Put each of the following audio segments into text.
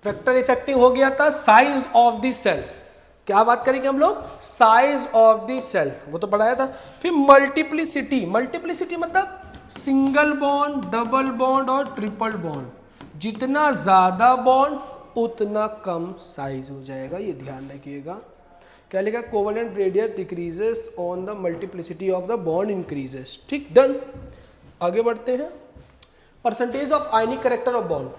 Vector effective हो गया था साइज ऑफ द सेल। क्या बात करेंगे हम लोग? साइज ऑफ द सेल, वो तो पढ़ाया था। फिर मल्टीप्लिसिटी, मल्टीप्लिसिटी मतलब सिंगल बॉन्ड, डबल बॉन्ड और ट्रिपल बॉन्ड। जितना ज्यादा बॉन्ड उतना कम साइज हो जाएगा, ये ध्यान रखिएगा। क्या लिखा? Covalent radius decreases on the multiplicity of the bond increases. ठीक, डन। आगे बढ़ते हैं। Percentage of ionic character of bond.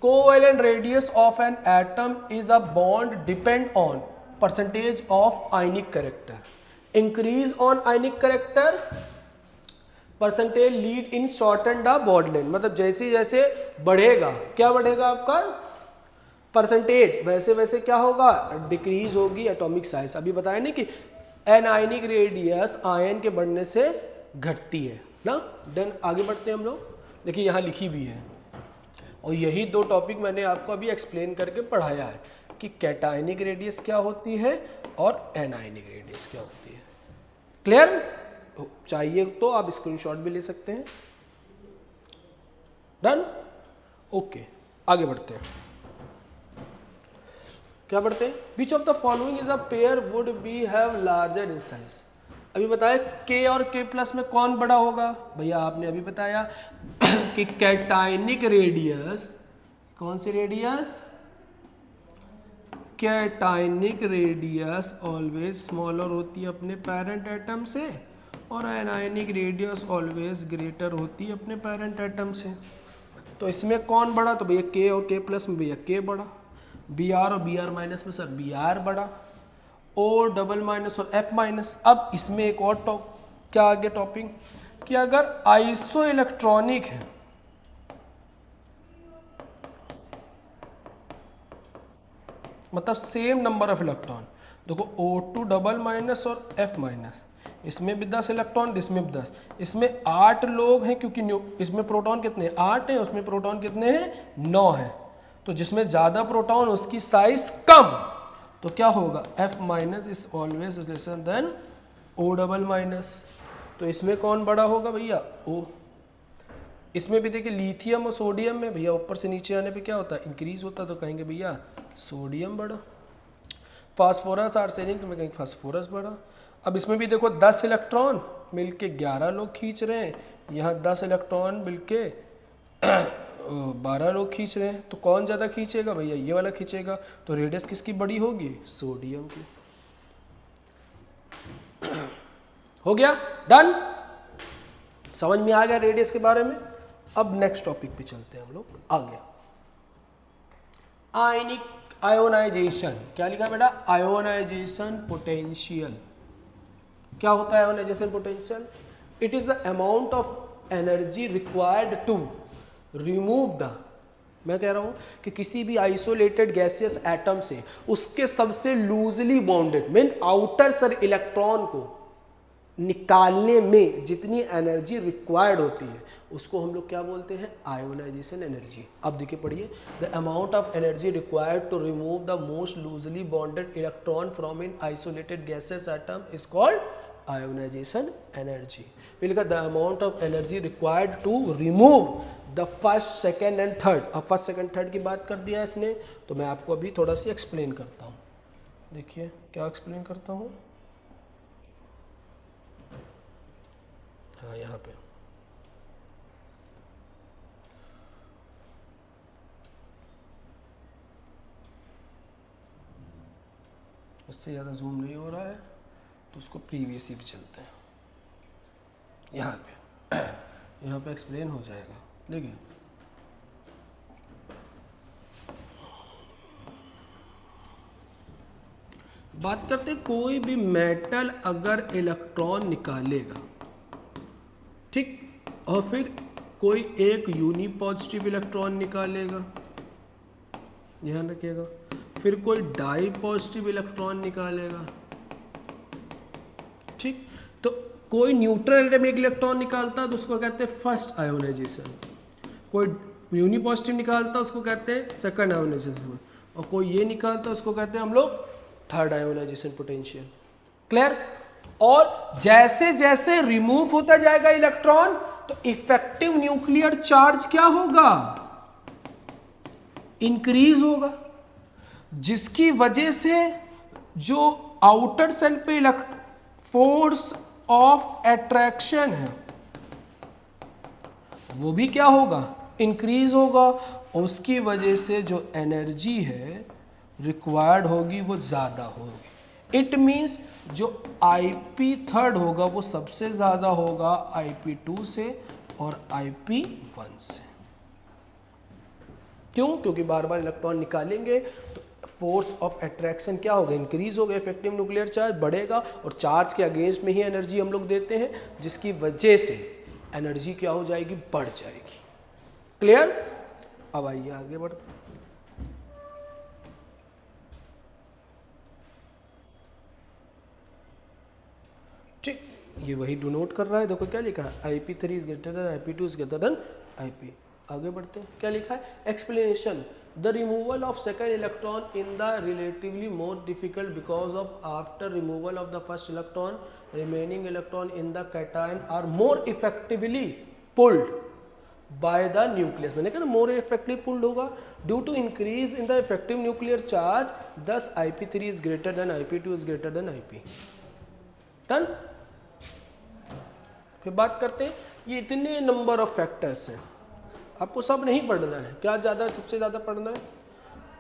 Covalent radius of an atom is a bond depend on percentage of ionic character. Increase on ionic character percentage lead in shorten the bond length. मतलब जैसे जैसे बढ़ेगा, क्या बढ़ेगा आपका percentage, वैसे वैसे क्या होगा? डिक्रीज होगी एटॉमिक साइज। अभी बताया नहीं कि एनायनिक रेडियस आयन के बढ़ने से घटती है ना। देन आगे बढ़ते हैं हम लोग। देखिए यहाँ लिखी भी है, और यही दो टॉपिक मैंने आपको अभी एक्सप्लेन करके पढ़ाया है कि कैटायनिक रेडियस क्या होती है और एनायनिक रेडियस क्या होती है। क्लियर? चाहिए तो आप स्क्रीनशॉट भी ले सकते हैं। Done, okay. आगे बढ़ते हैं। क्या पढ़ते हैं? विच of the following is a pair would be have larger in size. अभी बताया K और K प्लस में कौन बड़ा होगा? भैया आपने अभी बताया कि कैटायनिक रेडियस, कौन सी radius? Cationic radius always smaller होती है अपने पेरेंट एटम से, और एनायनिक रेडियस ऑलवेज ग्रेटर होती है अपने पेरेंट एटम से। तो इसमें कौन बड़ा? तो भैया K और K प्लस में भैया K बड़ा, Br और Br माइनस में सर Br बड़ा, O डबल माइनस और F माइनस। अब इसमें एक और क्या आगे टॉपिक कि अगर आइसो इलेक्ट्रॉनिक है, मतलब सेम नंबर ऑफ इलेक्ट्रॉन, देखो O2 डबल माइनस और F माइनस, इसमें भी 10 इलेक्ट्रॉन, इसमें भी 10, इसमें 8 लोग हैं क्योंकि इसमें प्रोटॉन कितने? 8 हैं, उसमें प्रोटॉन कितने हैं? 9 हैं। तो जिसमें ज़्यादा प्रोटॉन उसकी साइज कम, तो क्या होगा? F minus is always lesser than O double minus. तो इसमें कौन बड़ा होगा भैया? O। इसमें भी देखिए लिथियम और सोडियम में भैया ऊपर से नीचे आने पे क्या होता है? इंक्रीज होता है, तो कहेंगे भैया सोडियम बड़ा। फास्फोरस आर्सेनिक में कहेंगे फास्फोरस बड़ा। अब इसमें भी देखो 10 इलेक्ट्रॉन मिलके 11 लोग खींच रहे हैं, यहाँ 10 इलेक्ट्रॉन मिलके 12 लोग खींच रहे हैं, तो कौन ज़्यादा खींचेगा भैया? ये वाला खींचेगा। तो रेडियस किसकी बड़ी होगी? सोडियम की। हो गया? डन। समझ में आ गया रेडियस के बारे में? अब नेक्स्ट टॉपिक पे चलते हैं हम लोग आगे। आयनिक आयोनाइजेशन। क्या लिखा बेटा? Ionisation potential. क्या होता है ionisation potential? It is the amount of energy required to remove the, मैं कह रहा हूं कि किसी भी आइसोलेटेड गैसियस एटम से उसके सबसे loosely bonded mean outer sir electron को निकालने में जितनी एनर्जी रिक्वायर्ड होती है उसको हम लोग क्या बोलते हैं? Ionisation energy. अब देखिए पढ़िए, the amount of energy required to remove the most loosely bonded electron from in isolated gases atom is called ionisation energy. फिर the amount of energy required to remove the first, second and third. अब first, second, third की बात कर दिया इसने, तो मैं आपको अभी थोड़ा सी एक्सप्लेन करता हूँ। देखिए क्या एक्सप्लेन करता हूँ। हाँ, यहाँ पे इससे ज़्यादा जूम नहीं हो रहा है, तो उसको प्रीवियस ही भी चलते हैं। यहाँ पे एक्सप्लेन हो जाएगा। देखिए बात करते हैं, कोई भी मेटल अगर इलेक्ट्रॉन निकालेगा, ठीक, और फिर कोई एक यूनी पॉजिटिव इलेक्ट्रॉन निकालेगा, ध्यान रखिएगा, फिर कोई डाई पॉजिटिव इलेक्ट्रॉन निकालेगा, ठीक, तो कोई न्यूट्रल एटम एक इलेक्ट्रॉन निकालता है तो उसको कहते हैं फर्स्ट आयोनाइजेशन, कोई यूनी पॉजिटिव निकालता है उसको कहते हैं सेकंड आयोनाइजेशन, और कोई ये निकालता है उसको कहते हैं हम लोग थर्ड आयोनाइजेशन पोटेंशियल। क्लियर? और जैसे जैसे रिमूव होता जाएगा इलेक्ट्रॉन तो इफेक्टिव न्यूक्लियर चार्ज क्या होगा? इंक्रीज होगा। जिसकी वजह से जो आउटर सेल पे फोर्स ऑफ अट्रैक्शन है वो भी क्या होगा, इंक्रीज होगा, उसकी वजह से जो एनर्जी है रिक्वायर्ड होगी वो ज़्यादा होगी। इट मीन्स जो IP3 होगा वो सबसे ज़्यादा होगा IP2 से और IP1 से। क्यों? क्योंकि बार बार इलेक्ट्रॉन निकालेंगे तो फोर्स ऑफ अट्रैक्शन क्या होगा, इंक्रीज होगा, इफेक्टिव न्यूक्लियर चार्ज बढ़ेगा और चार्ज के अगेंस्ट में ही एनर्जी हम लोग देते हैं, जिसकी वजह से एनर्जी क्या हो जाएगी, बढ़ जाएगी। क्लियर? अब आइए आगे बढ़ते हैं। ठीक, ये वही डिनोट कर रहा है, देखो क्या लिखा है, IP3 is greater than IP2 is greater than IP। आगे बढ़ते हैं, क्या लिखा है, explanation the removal of second electron in the relatively more difficult because of after removal of the first electron remaining electron in the cation are more effectively pulled by the nucleus. मैंने कहा ना more effectively pulled होगा due to increase in the effective nuclear charge, thus IP3 is greater than IP2 is greater than IP। Done? फिर बात करते हैं, ये इतने नंबर ऑफ फैक्टर्स हैं, आपको सब नहीं पढ़ना है। क्या ज़्यादा सबसे ज़्यादा पढ़ना है,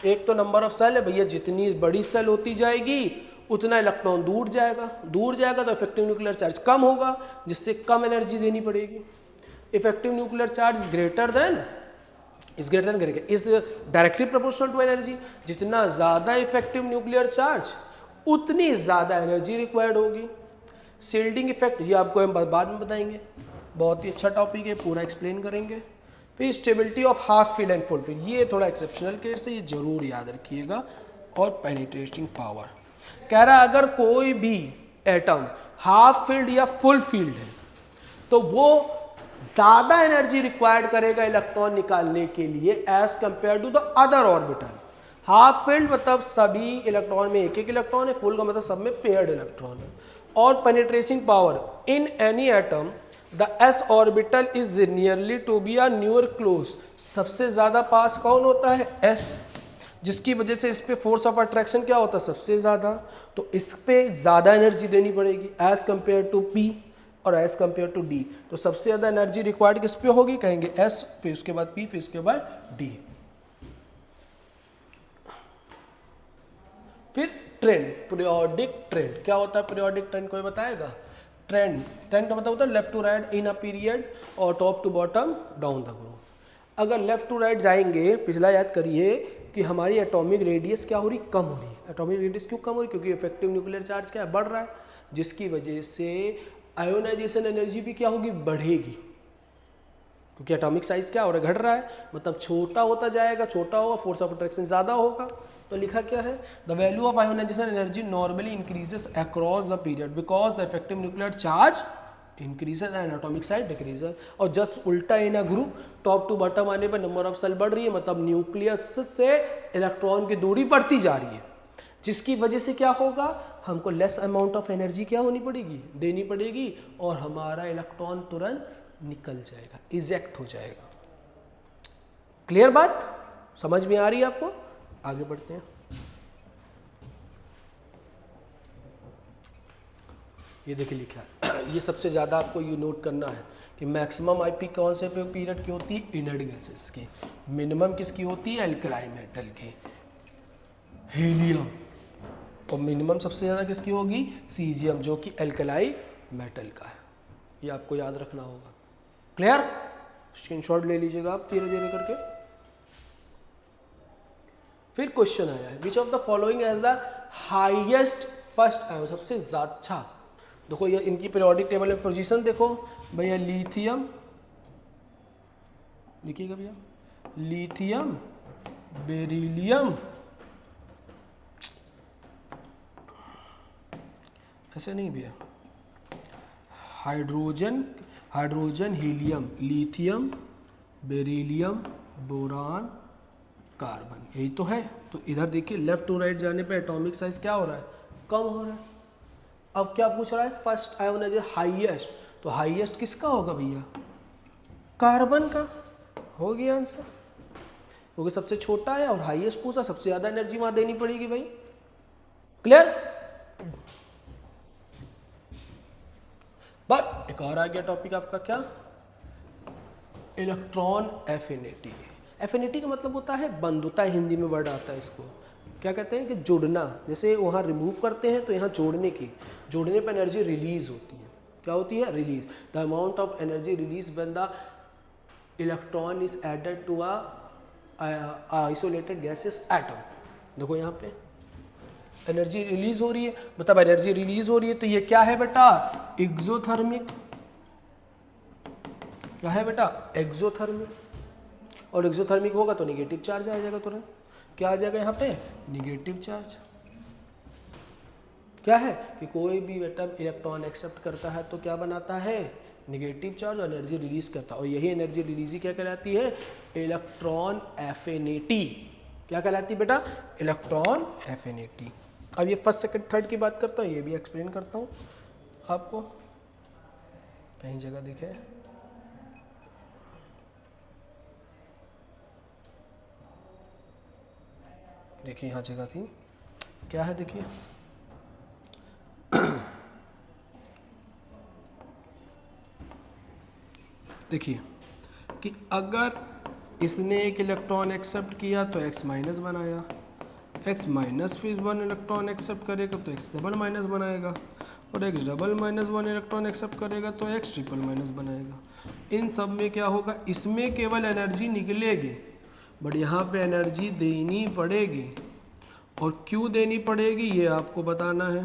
एक तो नंबर ऑफ सेल है भैया, जितनी बड़ी सेल होती जाएगी उतना इलेक्ट्रॉन दूर जाएगा, दूर जाएगा तो इफेक्टिव न्यूक्लियर चार्ज कम होगा, जिससे कम एनर्जी देनी पड़ेगी। Effective nuclear charge is greater than करेंगे is directly proportional to energy. जितना ज़्यादा इफेक्टिव न्यूक्लियर चार्ज उतनी ज़्यादा एनर्जी रिक्वायर्ड होगी। शील्डिंग इफेक्ट ये आपको हम बाद में बताएंगे, बहुत ही अच्छा टॉपिक है, पूरा एक्सप्लेन करेंगे। फिर stability of half field and full field, ये थोड़ा एक्सेप्शनल केस है, ये जरूर याद रखिएगा। और पेनिट्रेटिंग पावर, कह रहा है अगर कोई भी एटम हाफ फील्ड या फुल फील्ड है तो वो ज़्यादा एनर्जी रिक्वायर्ड करेगा इलेक्ट्रॉन निकालने के लिए as compared to the other orbital. Half filled मतलब सभी इलेक्ट्रॉन में एक एक इलेक्ट्रॉन है, फुल का मतलब सब में पेयर्ड इलेक्ट्रॉन है। और penetrating power in any atom the s orbital is nearly to be a newer close. सबसे ज्यादा पास कौन होता है, s, जिसकी वजह से इस पे फोर्स ऑफ अट्रैक्शन क्या होता है, सबसे ज्यादा, तो इस पे ज्यादा एनर्जी देनी पड़ेगी एज कंपेयर टू p और एज कंपेयर टू d। तो सबसे ज्यादा एनर्जी रिक्वायर्ड किस पे होगी, कहेंगे s, फिर उसके बाद p, फिर उसके बाद d। फिर ट्रेंड, पीरियोडिक ट्रेंड क्या होता है, पीरियोडिक ट्रेंड कोई बताएगा? ट्रेंड का मतलब होता है left to right in a period और top to bottom down the group. अगर लेफ्ट टू राइट जाएंगे, पिछला याद करिए कि हमारी एटॉमिक रेडियस क्या हो रही, कम हो रही है। एटॉमिक रेडियस क्यों कम हो रही, क्योंकि इफेक्टिव न्यूक्लियर चार्ज क्या है, बढ़ रहा है, जिसकी वजह से आयोनाइजेशन एनर्जी भी क्या होगी, बढ़ेगी, क्योंकि एटॉमिक साइज क्या हो रहा है, घट रहा है, मतलब छोटा होता जाएगा, छोटा होगा, फोर्स ऑफ अट्रैक्शन ज़्यादा होगा। तो लिखा क्या है, the value of ionisation energy normally increases across the period because the effective nuclear charge increases and atomic size decreases. और जस्ट उल्टा in a group top to bottom आने पर नंबर ऑफ सेल बढ़ रही है, मतलब न्यूक्लियस से electron की दूरी बढ़ती जा रही है, जिसकी वजह से क्या होगा, हमको लेस अमाउंट ऑफ एनर्जी क्या होनी पड़ेगी, देनी पड़ेगी, और हमारा इलेक्ट्रॉन तुरंत निकल जाएगा, इजेक्ट हो जाएगा। क्लियर बात, समझ में आ रही है आपको? आगे बढ़ते हैं। ये देखिए लिखा है, ये सबसे ज़्यादा आपको ये नोट करना है कि मैक्सिमम IP कौन से पीरियड की होती है, इनर्ट गैसेस की। मिनिमम किसकी होती है, एल्कलाई मेटल की, हीलियम। और मिनिमम सबसे ज़्यादा किसकी होगी, सीजियम, जो कि एल्कलाई मेटल का है। ये आपको याद रखना होगा। क्लियर? स्क्रीनशॉट ले लीजिएगा आप धीरे धीरे करके। फिर क्वेश्चन आया है, which of the following has the highest first ion, सबसे ज्यादा। अच्छा देखो ये इनकी पीरियोडिक टेबल में पोजीशन देखो भैया, लिथियम, देखिएगा भैया, लिथियम, बेरिलियम, ऐसे नहीं भैया, hydrogen, helium, lithium, beryllium, boron, carbon, यही तो है। तो इधर देखिए लेफ्ट टू राइट जाने पे एटॉमिक साइज क्या हो रहा है, कम हो रहा है। अब क्या पूछ रहा है, फर्स्ट आयन है जो हाईएस्ट, तो हाईएस्ट किसका होगा भैया, कार्बन का, हो गया आंसर। क्योंकि सबसे छोटा है और हाईएस्ट पूछा, सबसे ज्यादा एनर्जी वहां देनी पड़ेगी भाई। क्लियर? बट एक और आ गया टॉपिक आपका, क्या? Electron affinity. एफिनिटी का मतलब होता है बंधुता, हिंदी में वर्ड आता है इसको, क्या कहते हैं कि जुड़ना। जैसे वहाँ रिमूव करते हैं तो यहाँ जोड़ने की, जोड़ने पर एनर्जी रिलीज होती है। क्या होती है? Release. The amount of energy release when the electron is added to isolated gases atom. देखो यहाँ पे एनर्जी रिलीज हो रही है, मतलब एनर्जी रिलीज हो रही है तो ये क्या है बेटा? एक्सोथर्मिक। क्या है बेटा? एक्सोथर्मिक। और एक्सोथर्मिक होगा तो निगेटिव चार्ज आ जाएगा तुरंत। क्या आ जाएगा यहाँ पे? Negative charge. क्या है कि कोई भी एटम इलेक्ट्रॉन एक्सेप्ट करता है तो क्या बनाता है? निगेटिव चार्ज, और एनर्जी रिलीज करता है। और यही एनर्जी रिलीज ही क्या कहलाती है? Electron affinity. क्या कहलाती है बेटा? Electron affinity. अब ये फर्स्ट सेकंड थर्ड की बात करता हूँ, ये भी एक्सप्लेन करता हूँ आपको। कहीं जगह दिखे? देखिए यहाँ जगह थी, क्या है देखिए, देखिए कि अगर इसने एक इलेक्ट्रॉन एक्सेप्ट किया तो x माइनस बनाया, x माइनस फिर 1 इलेक्ट्रॉन एक्सेप्ट करेगा तो x डबल माइनस बनाएगा, और x double minus 1 electron accept करेगा तो x ट्रिपल माइनस बनाएगा। इन सब में क्या होगा? इसमें केवल एनर्जी निकलेगी, बट यहाँ पे एनर्जी देनी पड़ेगी। और क्यों देनी पड़ेगी ये आपको बताना है।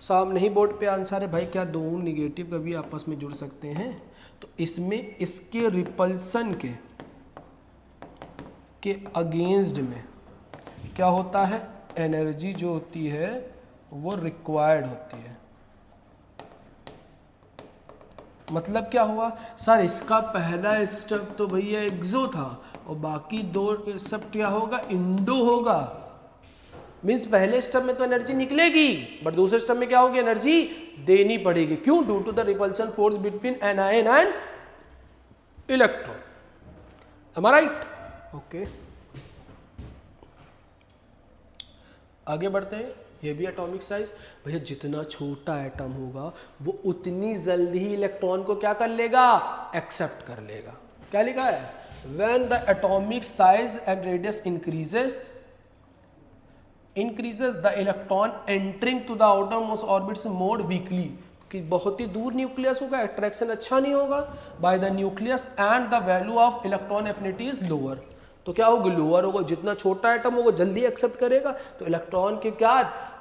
सामने ही बोर्ड पे आंसर है भाई, क्या दो निगेटिव कभी आपस में जुड़ सकते हैं? तो इसमें इसके रिपल्सन के अगेंस्ट में क्या होता है? एनर्जी जो होती है वो रिक्वायर्ड होती है। मतलब क्या हुआ सर? इसका पहला स्टेप तो भैया एक्सो था और बाकी दो स्टेप क्या होगा? इंडो होगा। मीन्स पहले स्टेप में तो एनर्जी निकलेगी, बट दूसरे स्टेप में क्या होगी? एनर्जी देनी पड़ेगी। क्यों? Due to the repulsion force between an ion and electron. Am I right? Okay, आगे बढ़ते हैं। ये भी एटॉमिक साइज। भैया जितना छोटा एटम होगा वो उतनी जल्दी ही इलेक्ट्रॉन को क्या कर लेगा? एक्सेप्ट कर लेगा। क्या लिखा है? When the atomic size and radius increases the electron entering to the outermost orbits more weakly, कि बहुत ही दूर न्यूक्लियस होगा, अट्रैक्शन अच्छा नहीं होगा by the nucleus and the value of electron affinity is lower। तो क्या होगा? लोअर होगा। जितना छोटा एटम होगा जल्दी एक्सेप्ट करेगा तो इलेक्ट्रॉन के क्या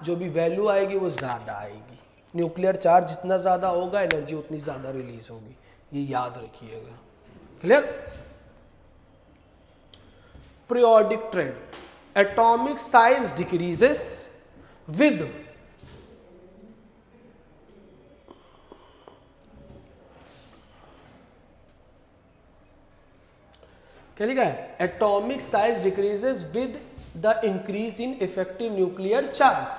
जो भी वैल्यू आएगी वो ज़्यादा आएगी। न्यूक्लियर चार्ज जितना ज़्यादा होगा एनर्जी उतनी ज़्यादा रिलीज होगी, ये याद रखिएगा। Clear? Periodic trend, atomic size decreases with क्या लिखा है? atomic size decreases with the increase in effective nuclear charge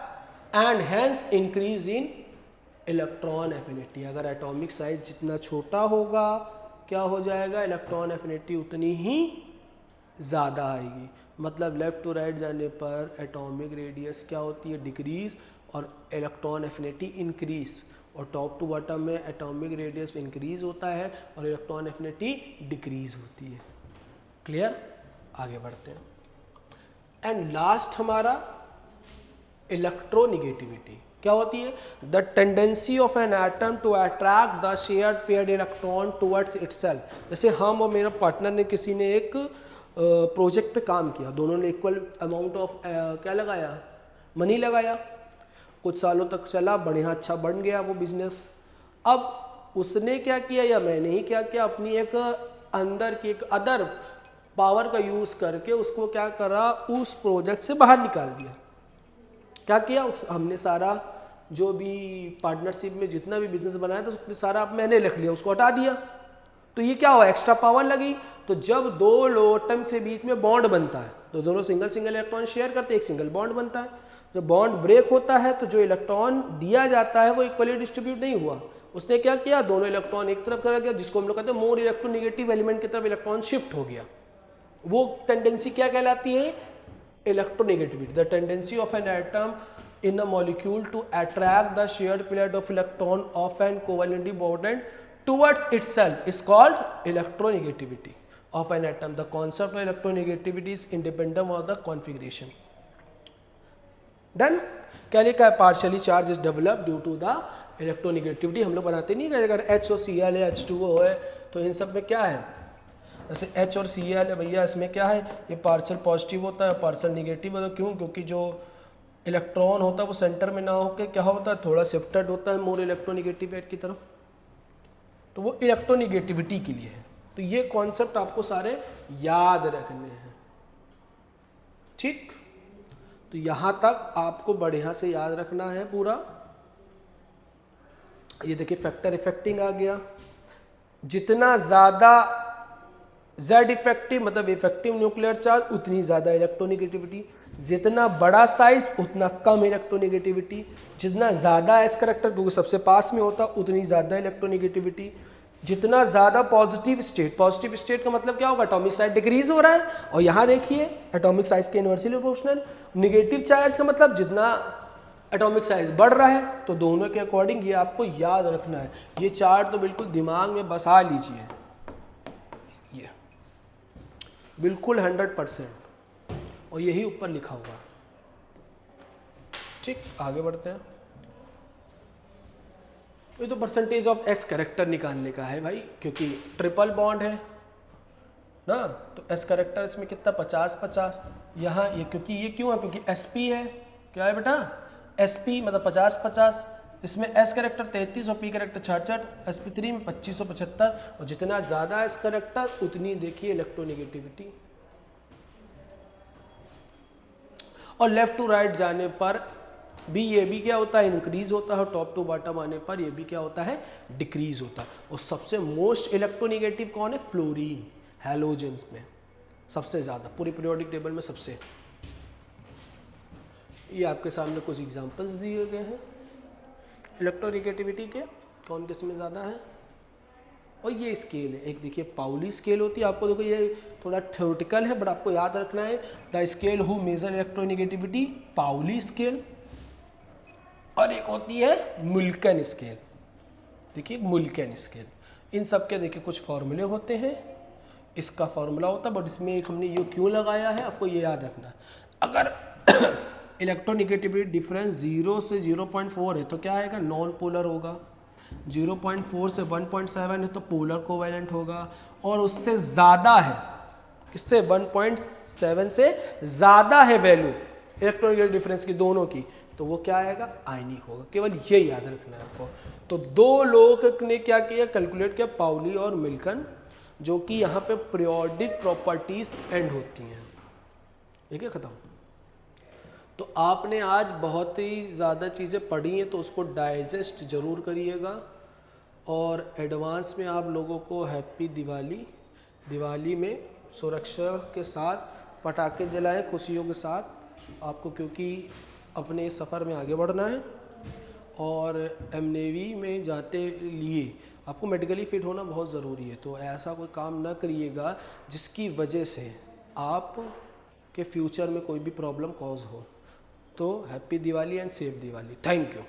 and hence increase in electron affinity। अगर atomic size जितना छोटा होगा क्या हो जाएगा? इलेक्ट्रॉन एफिनिटी उतनी ही ज़्यादा आएगी। मतलब लेफ्ट टू राइट जाने पर एटॉमिक रेडियस क्या होती है? डिक्रीज, और इलेक्ट्रॉन एफिनिटी इंक्रीज। और टॉप टू बॉटम में एटॉमिक रेडियस इंक्रीज होता है और इलेक्ट्रॉन एफिनिटी डिक्रीज होती है। क्लियर? आगे बढ़ते हैं। एंड लास्ट हमारा इलेक्ट्रोनिगेटिविटी क्या होती है? The tendency of an atom to attract the shared paired electron towards itself. जैसे हम और मेरा पार्टनर ने किसी ने एक प्रोजेक्ट पे काम किया, दोनों ने इक्वल अमाउंट ऑफ क्या लगाया? मनी लगाया। कुछ सालों तक चला, बढ़िया अच्छा बन गया वो बिजनेस। अब उसने क्या किया या मैंने ही क्या किया? अपनी एक अंदर की एक अदर पावर का यूज़ करके उसको क्या करा? उस प्रोजेक्ट से बाहर निकाल दिया। क्या किया? हमने सारा जो भी पार्टनरशिप में जितना भी बिजनेस बनाया था उसको सारा मैंने लिख लिया, उसको हटा दिया। तो ये क्या हुआ? एक्स्ट्रा पावर लगी। तो जब दो एटम के बीच में बॉन्ड बनता है तो दोनों सिंगल सिंगल इलेक्ट्रॉन शेयर करते हैं, एक सिंगल बॉन्ड बनता है। जब बॉन्ड ब्रेक होता है तो जो इलेक्ट्रॉन दिया जाता है वो इक्वली डिस्ट्रीब्यूट नहीं हुआ। उसने क्या किया? दोनों इलेक्ट्रॉन एक तरफ करा गया, जिसको हम लोग कहते हैं मोर इलेक्ट्रोनेगेटिव एलिमेंट की तरफ इलेक्ट्रॉन शिफ्ट हो गया। वो टेंडेंसी क्या कहलाती है? Electronegativity. The tendency of an atom in a molecule to attract the shared plate of electron of an covalently bonded towards itself is called electronegativity of an atom. The concept of electronegativity is independent of the configuration. Then क्या लिखा है? Partially charge is develop due to the electronegativity. हम लोग बनाते नहीं है, अगर H और Cl है, H2O है, तो इन सब में क्या है? जैसे H और Cl है भैया, इसमें क्या है? ये पार्शियल पॉजिटिव होता है, पार्शियल निगेटिव होता है। क्यों? क्योंकि जो इलेक्ट्रॉन होता है वो सेंटर में ना होकर क्या होता है? थोड़ा शिफ्टेड होता है मोर इलेक्ट्रोनिगेटिव की तरफ, तो वो इलेक्ट्रोनिगेटिविटी के लिए है। तो ये कॉन्सेप्ट आपको सारे याद रखने हैं, ठीक? तो यहां तक आपको बढ़िया से याद रखना है पूरा। ये देखिए फैक्टर इफेक्टिंग आ गया। जितना ज्यादा Z इफेक्टिव मतलब इफेक्टिव न्यूक्लियर चार्ज, उतनी ज्यादा इलेक्ट्रोनिगेटिविटी। जितना बड़ा साइज उतना कम इलेक्ट्रोनिगेटिविटी। जितना ज्यादा एस करेक्टर क्योंकि सबसे पास में होता, उतनी ज्यादा इलेक्ट्रोनिगेटिविटी। जितना ज्यादा पॉजिटिव स्टेट का मतलब क्या होगा? एटॉमिक साइज डिक्रीज हो रहा है, और यहाँ देखिए एटॉमिक साइज के इनवर्सली प्रोपोर्शनल। निगेटिव चार्ज का मतलब जितना एटॉमिक साइज बढ़ रहा है, तो दोनों के अकॉर्डिंग ये आपको याद रखना है। ये चार्ट तो बिल्कुल दिमाग में बसा लीजिए, ये बिल्कुल 100%, और यही ऊपर लिखा हुआ। ठीक, आगे बढ़ते हैं। ये तो परसेंटेज ऑफ एस करेक्टर निकालने का है भाई, क्योंकि ट्रिपल बॉन्ड है ना, तो एस करेक्टर इसमें कितना? 50-50। यहाँ ये क्योंकि ये क्यों है? क्योंकि sp है। क्या है बेटा? sp मतलब 50-50। इसमें एस करेक्टर 33 और पी करेक्टर 66, sp3 में 2575। और जितना ज़्यादा एस करेक्टर उतनी देखिए इलेक्ट्रोनिगेटिविटी। और लेफ्ट टू राइट जाने पर भी ये भी क्या होता है? इंक्रीज होता है, और टॉप टू बॉटम आने पर ये भी क्या होता है? डिक्रीज होता है। और सबसे मोस्ट इलेक्ट्रोनिगेटिव कौन है? फ्लोरीन, हैलोजेंस में सबसे ज़्यादा, पूरी पीरियोडिक टेबल में सबसे। ये आपके सामने कुछ एग्जांपल्स दिए गए हैं इलेक्ट्रोनिगेटिविटी के, कौन किस में ज़्यादा है। और ये स्केल है, एक देखिए पाउली स्केल होती है। आपको देखो ये थोड़ा थ्योरेटिकल है, बट आपको याद रखना है the scale who measure electronegativity, Pauli scale. और एक होती है मुल्कन स्केल, देखिए मुल्कन स्केल। इन सब के देखिए कुछ फॉर्मूले होते हैं, इसका फॉर्मूला होता है, बट इसमें एक हमने ये क्यों लगाया है आपको ये याद रखना है। अगर इलेक्ट्रोनिगेटिविटी डिफरेंस 0 से 0.4 है तो क्या आएगा? नॉन पोलर होगा। 0.4 से 1.7 है तो पोलर कोवैलेंट होगा। और उससे ज़्यादा है, किससे? 1.7 से ज़्यादा है वैल्यू इलेक्ट्रोनिगेटिव डिफरेंस की दोनों की, तो वो क्या आएगा? आयनिक होगा। केवल ये याद रखना है आपको। तो दो लोग ने क्या किया? कैलकुलेट किया, पाउली और मिल्कन, जो कि यहाँ पे पीरियोडिक प्रॉपर्टीज एंड होती हैं। ठीक है, खत्म। तो आपने आज बहुत ही ज़्यादा चीज़ें पढ़ी हैं, तो उसको डाइजेस्ट ज़रूर करिएगा। और एडवांस में आप लोगों को हैप्पी दिवाली। दिवाली में सुरक्षा के साथ पटाखे जलाएं, खुशियों के साथ आपको, क्योंकि अपने सफ़र में आगे बढ़ना है। और एम नेवी में जाते लिए आपको मेडिकली फिट होना बहुत ज़रूरी है। तो ऐसा कोई काम ना करिएगा जिसकी वजह से आप के फ्यूचर में कोई भी प्रॉब्लम कॉज हो। तो happy Diwali and safe Diwali. Thank you.